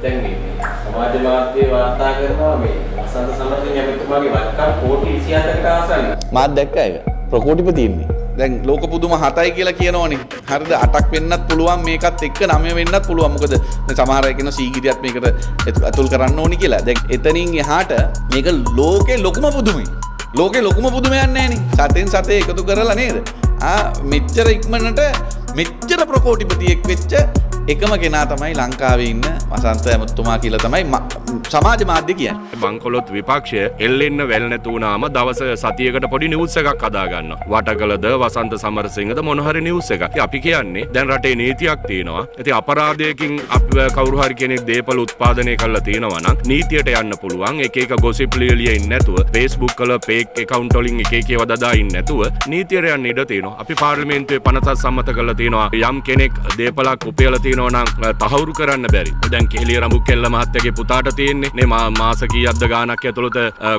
දැන් මේ සමාජ මාධ්‍ය වාර්තා කරනවා මේ වසන්ත සමරසිංහ ඇමතිතුමාගේ වත්කම් කෝටි 27කට ආසන්න. මාත් දැක්කා ඒක. ප්‍රකෝටිපති ඉන්නේ. දැන් ලෝක පුදුම 7යි කියලා කියනවනේ. හරිද? 8ක් වෙන්නත් පුළුවන් මේකත් එක්ක 9 වෙන්නත් පුළුවන්. මොකද සමහර අය කියන සීගිරියත් මේකට අතුල් කරන්න ඕනි කියලා. දැන් එතනින් එහාට මේක ලෝකේ ලොකුම පුදුමයි. ලෝකේ ලොකුම පුදුමයක් නැහැනේ. සතෙන් සතේ එකතු කරලා නේද? මෙච්චර ඉක්මනට මෙච්චර ප්‍රකෝටිපතියෙක් වෙච්ච එකම කෙනා තමයි ලංකාවේ ඉන්න වසන්ත ඇමතිතුමා කියලා තමයි සමාජ මාධ්‍ය කියන්නේ. බංකොලොත් විපක්ෂය එල්ලෙන්න වැල් නැතු වුණාම දවස් සතියකට පොඩි නිවුස් එකක් හදා ගන්නවා. වටකලද වසන්ත සමරසිංහද මොන හරි නිවුස් එකක්. අපි කියන්නේ දැන් රටේ නීතියක් තියෙනවා. ඉතින් අපරාධයකින් කවුරු හරි කෙනෙක් දේපල උත්පාදනය කරලා තියෙනවා නම් නීතියට යන්න පුළුවන්. එක එක ගොසිප් ලියලිය ඉන්නේ නැතුව Facebook වල fake account වලින් එක එක ඒවා දදා ඉන්නේ නැතුව නීතියට යන්න ඉඩ තියෙනවා. අපි පාර්ලිමේන්තුවේ 50ක් සම්මත කරලා තියෙනවා. යම් කෙනෙක් දේපලක් උපයලා තියෙනවා නම් තහවුරු කරන්න බැරි. දැන් කෙලිය රඹුකෙල්ල මහත්තයාගේ පුතාට තියෙන්නේ නේ මාස කීයක්ද ගාණක් ඇතුළත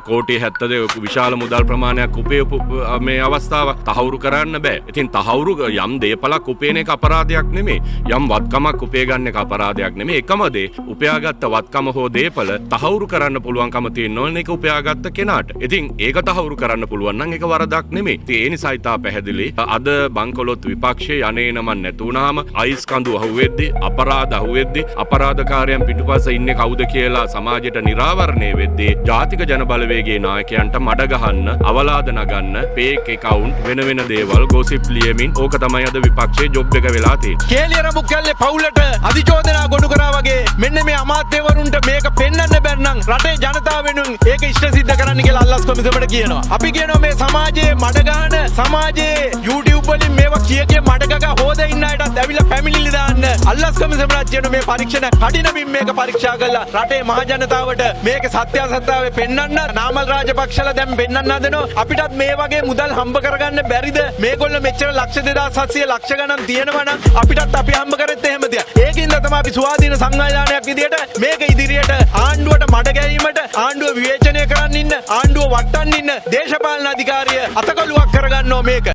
කෝටි 70 විශාල මුදල් ප්‍රමාණයක් උපයපු මේ අවස්ථාව තහවුරු කරන්න බෑ. ඉතින් තහවුරු යම් දේපලක් උපයන එක අපරාධයක් නෙමෙයි. යම් වත්කමක් උපය ගන්න එක අපරාධයක් නෙමෙයි. එකම දේ උපයාගත්ත වත්කම හෝ දේපල තහවුරු කරන්න පුළුවන්කම තියෙන ඕනේ ඒක උපයාගත්ත කෙනාට. ඉතින් ඒක තහවුරු කරන්න පුළුවන් නම් ඒක වරදක් නෙමෙයි. ඉතින් ඒ නිසා ඉතා පැහැදිලි අද බංකොලොත් විපක්ෂයේ යන්නේනම නැතුණාම අයිස් කඳු අහුවෙද්දී අපරාධ අහුවෙද්දී අපරාධකාරයන් පිටුපස්සේ ඉන්නේ කවුද කියලා සමාජයට නිරාවරණය වෙද්දී ජාතික ජනබලවේගයේ නායකයන්ට මඩ ගහන්න අවලාද නගන්න fake account වෙන දේවල් gossip ලියමින් ඕක තමයි අද විපක්ෂයේ ජොබ් එක වෙලා තියෙන්නේ. කේලිය රඹුකැල්ලේ පවුලට අධිචෝදනා ගොනු කරා වගේ මෙන්න මේ අමාත්‍යවරුන්ට මේක පෙන්වන්න බැරි නම් රටේ ජනතාව වෙනුවෙන් ඒක ඉෂ්ට සිද්ධ කරන්න කියලා අල්ලස් කොමිසමට කියනවා. අපි කියනවා මේ සමාජයේ මඩ ගහන සමාජයේ YouTube වලින් මේවා කිය මඩ ගගා හොද ඉන්න අයටත් ඇවිල්ලා පැමිණිලි දාන්න අල්ලස් කොමිසමට කියන මේ පරීක්ෂණ කඩිනමින් මේක පරීක්ෂා කරලා රටේ මහ ජනතාවට මේක සත්‍යාසත්‍යතාවය පෙන්වන්න නාමල් රාජපක්ෂලා දැන් පෙන්වන්න හදනවා. අපිටත් මේ වගේ මුදල් හම්බ කරගන්න බැරිද? මේගොල්ලෝ මෙච්චර ලක්ෂ 2700 ලක්ෂ ගණන් තියෙනවා නම් අපිටත් අපි හම්බ කරෙත් එහෙම දෙයක්. ඒකින්ද තමයි අපි ස්වාධීන සංවිධානයක් විදියට මේක ඉදිරියට ආණ්ඩුවට මඩ ගැනීමට ආණ්ඩුව විවේචනය කරන්න ඉන්න ආණ්ඩුව වටන්න ඉන්න දේශපාලන අධිකාරිය අතකලුවක් කරගන්නවා මේක.